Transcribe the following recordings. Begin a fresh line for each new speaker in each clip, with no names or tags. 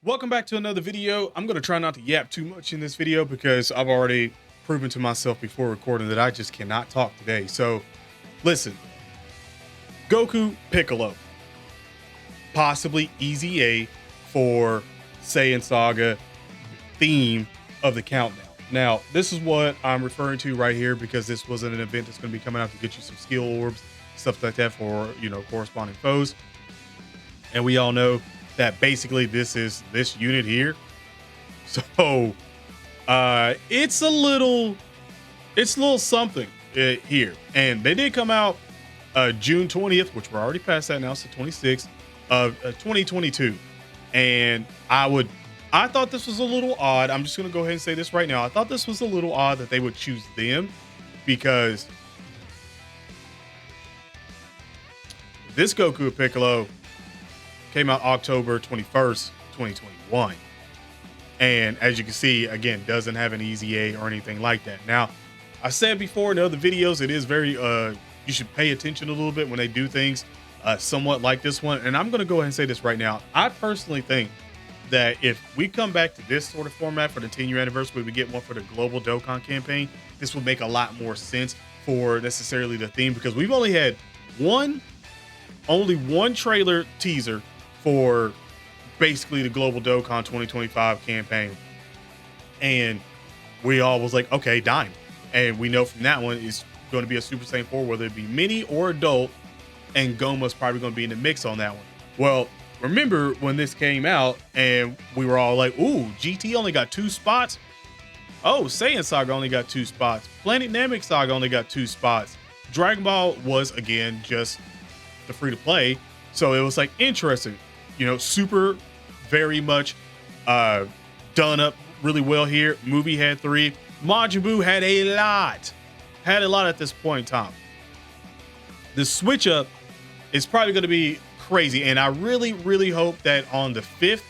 Welcome back to another video. I'm going to try not to yap too much in this video because I've already proven to myself before recording that I just cannot talk today. So listen, Goku Piccolo, possibly easy A for Saiyan Saga theme of the countdown. Now, this is what I'm referring to right here because this was an event that's going to be coming out to get you some skill orbs, stuff like that for, corresponding foes. And we all know that basically this is this unit here. So it's a little something here. And they did come out June 20th, which we're already past that now, so 26th of 2022. And I thought this was a little odd. I'm just gonna go ahead and say this right now. I thought this was a little odd that they would choose them because this Goku Piccolo came out October 21st, 2021. And as you can see, again, doesn't have an easy A or anything like that. Now, I said before in other videos, it is very, you should pay attention a little bit when they do things somewhat like this one. And I'm going to go ahead and say this right now. I personally think that if we come back to this sort of format for the 10-year anniversary, we get one for the global Dokkan campaign, this would make a lot more sense for necessarily the theme because we've only had only one trailer teaser for basically the global Dokkan 2025 campaign. And we all was like, okay, dime. And we know from that one is going to be a Super Saiyan 4, whether it be mini or adult, and Goma's probably going to be in the mix on that one. Well, remember when this came out and we were all like, ooh, GT only got 2 spots. Oh, Saiyan Saga only got 2 spots. Planet Namek Saga only got 2 spots. Dragon Ball was, again, just the free to play. So it was like interesting. Super very much done up really well here. Movie had 3. Majin Buu had a lot at this point in time. The switch up is probably going to be crazy. And I really, really hope that on the 5th,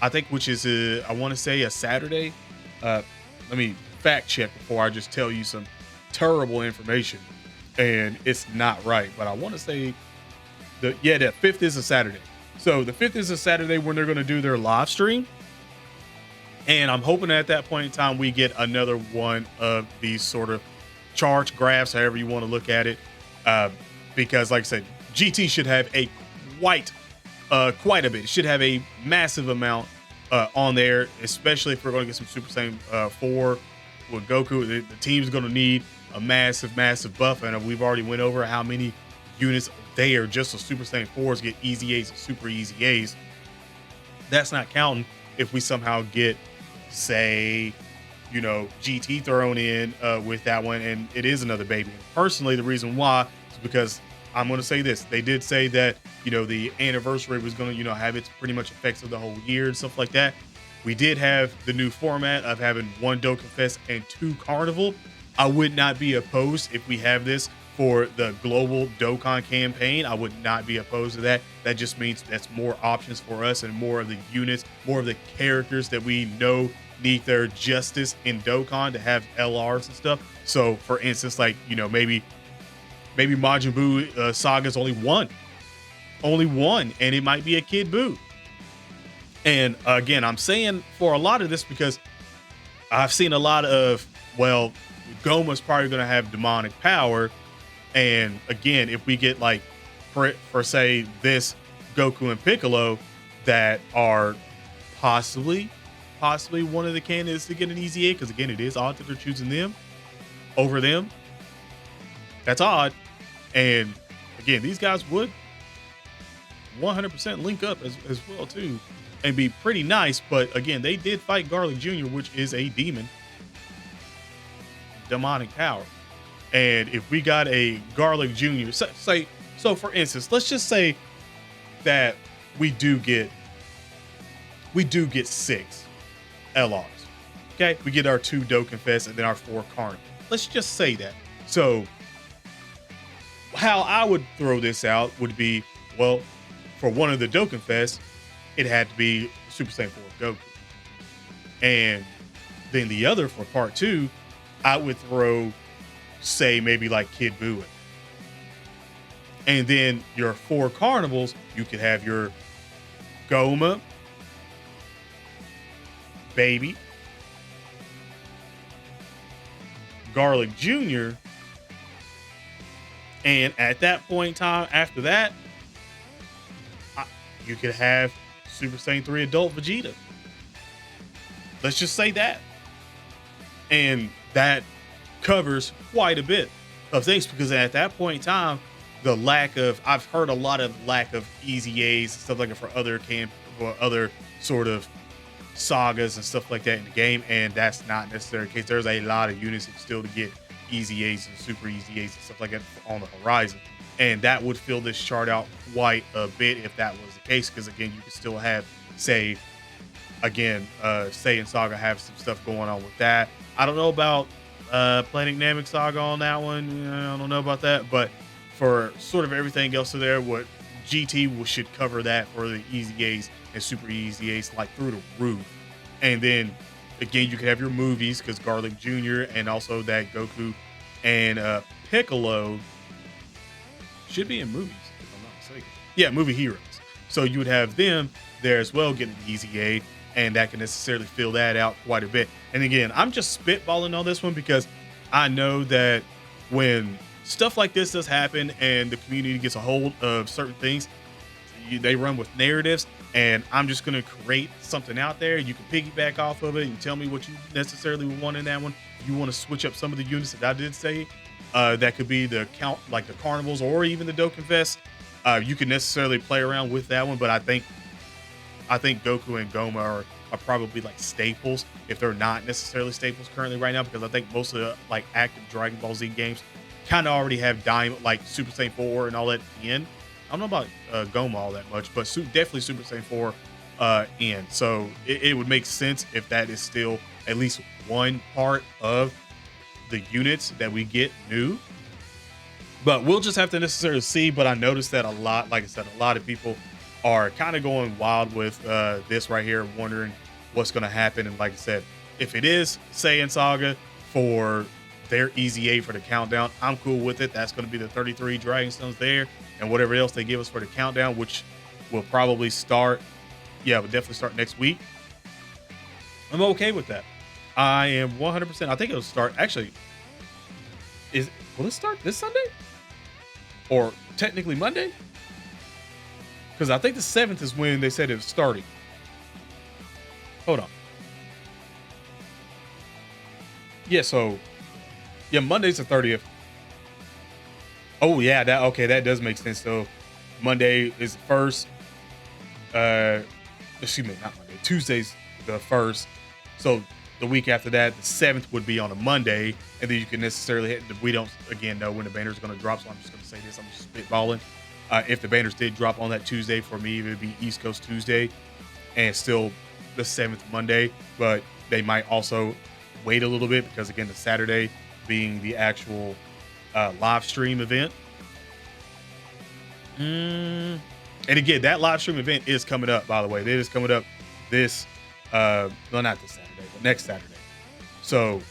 I think, which is, I want to say a Saturday. Let me fact check before I just tell you some terrible information. And it's not right. But I want to say the 5th is a Saturday. So the 5th is a Saturday when they're going to do their live stream. And I'm hoping at that point in time, we get another one of these sort of charts, graphs, however you want to look at it. Because like I said, GT should have quite a bit. It should have a massive amount on there, especially if we're going to get some Super Saiyan 4 with Goku. The team's going to need a massive, massive buff. And we've already went over how many units there just so Super Saiyan 4s get easy A's and super easy A's. That's not counting if we somehow get, say, GT thrown in with that one, and it is another baby. Personally, the reason why is because I'm going to say this. They did say that, the anniversary was going to, have its pretty much effects of the whole year and stuff like that. We did have the new format of having 1 Dokkan Fest and 2 Carnival. I would not be opposed if we have this for the global Dokkan campaign. I would not be opposed to that. That just means that's more options for us and more of the units, more of the characters that we know need their justice in Dokkan to have LRs and stuff. So for instance, like, maybe Majin Buu Saga's only one, and it might be a Kid Buu. And again, I'm saying for a lot of this because I've seen a lot of, well, Goma's probably going to have demonic power. And again, if we get like, for say this Goku and Piccolo that are possibly one of the candidates to get an easy A, because again, it is odd that they're choosing them over them. That's odd. And again, these guys would 100% link up as well too and be pretty nice. But again, they did fight Garlic Jr., which is a demon, demonic power. And if we got a Garlic Jr., so for instance, let's just say that we do get 6 LRs. Okay, we get our 2 Dokkan Fest and then our 4 Carnival. Let's just say that. So how I would throw this out would be, well, for one of the Dokkan Fest, it had to be Super Saiyan 4 Goku. And then the other for part 2, I would throw, say, maybe like Kid Buu. And then your 4 Carnivals, you could have your Goma, Baby, Garlic Jr., and at that point in time, after that, you could have Super Saiyan 3 Adult Vegeta. Let's just say that. And that covers quite a bit of things, because at that point in time, the lack of, I've heard a lot of lack of easy A's and stuff like that for other sort of sagas and stuff like that in the game, and that's not necessarily the case. There's a lot of units still to get easy A's and super easy A's and stuff like that on the horizon, and that would fill this chart out quite a bit if that was the case, because again, you could still have, say, again, Saiyan Saga have some stuff going on with that. I don't know about Planet Namek Saga on that one. I don't know about that, but for sort of everything else in there, what GT should cover that for the easy A's and super easy A's like through the roof. And then again, you could have your movies, because Garlic Jr. and also that Goku and Piccolo should be in movies, if I'm not mistaken. Yeah, movie heroes. So you would have them there as well, getting an easy A, and that can necessarily fill that out quite a bit. And again, I'm just spitballing on this one because I know that when stuff like this does happen and the community gets a hold of certain things, they run with narratives, and I'm just going to create something out there. You can piggyback off of it and tell me what you necessarily want in that one. If you want to switch up some of the units that I did say, that could be the like the carnivals or even the Dokkan Fest. You can necessarily play around with that one, but I think Goku and Goma are probably like staples, if they're not necessarily staples currently right now, because I think most of the like active Dragon Ball Z games kind of already have Diamond, like Super Saiyan 4 and all that in. I don't know about Goma all that much, but definitely Super Saiyan 4 in. So it would make sense if that is still at least one part of the units that we get new. But we'll just have to necessarily see. But I noticed that a lot, like I said, a lot of people are kind of going wild with this right here, wondering what's going to happen. And like I said, if it is Saiyan Saga for their easy A for the countdown, I'm cool with it. That's going to be the 33 Dragon Stones there, and whatever else they give us for the countdown, which will probably start, yeah, will definitely start next week. I'm okay with that. I am 100%. I think it'll start, actually, will it start this Sunday? Or technically Monday? Because I think the 7th is when they said it was starting. Hold on. Yeah, so yeah, Monday's the 30th. Oh yeah, that does make sense. So Monday is the first. Excuse me, not Monday. Tuesday's the first. So the week after that, the 7th would be on a Monday, and then you can necessarily hit. We don't again know when the banner's going to drop, so I'm just going to say this. I'm just spitballing. If the banners did drop on that Tuesday, for me, it would be East Coast Tuesday, and still the 7th Monday. But they might also wait a little bit, because again, the Saturday being the actual live stream event. And again, that live stream event is coming up, by the way. It is coming up this, well, not this Saturday, but next Saturday. So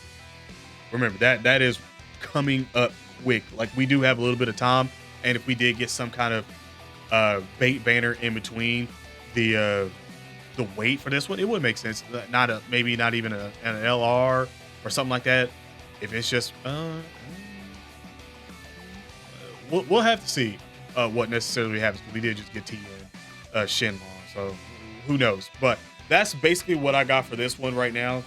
remember that is coming up quick. Like, we do have a little bit of time. And if we did get some kind of bait banner in between the wait for this one, it would make sense. Maybe not even an LR or something like that. If it's just, we'll have to see what necessarily happens. We did just get T and Shenlong, so who knows? But that's basically what I got for this one right now.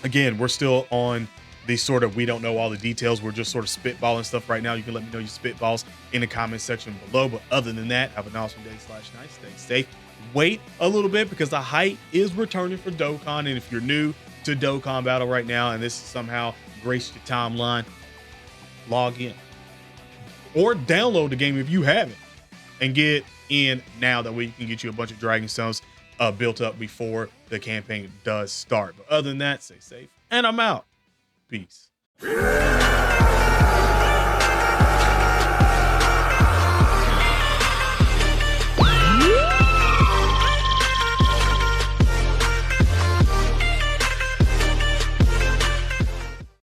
Again, we're still on the sort of, we don't know all the details. We're just sort of spitballing stuff right now. You can let me know your spitballs in the comment section below. But other than that, have an awesome day/night. Stay safe. Wait a little bit, because the hype is returning for Dokkan. And if you're new to Dokkan Battle right now, and this is somehow graced your timeline, log in or download the game if you haven't, and get in now. That way you can get you a bunch of Dragon Stones built up before the campaign does start. But other than that, stay safe, and I'm out. Peace.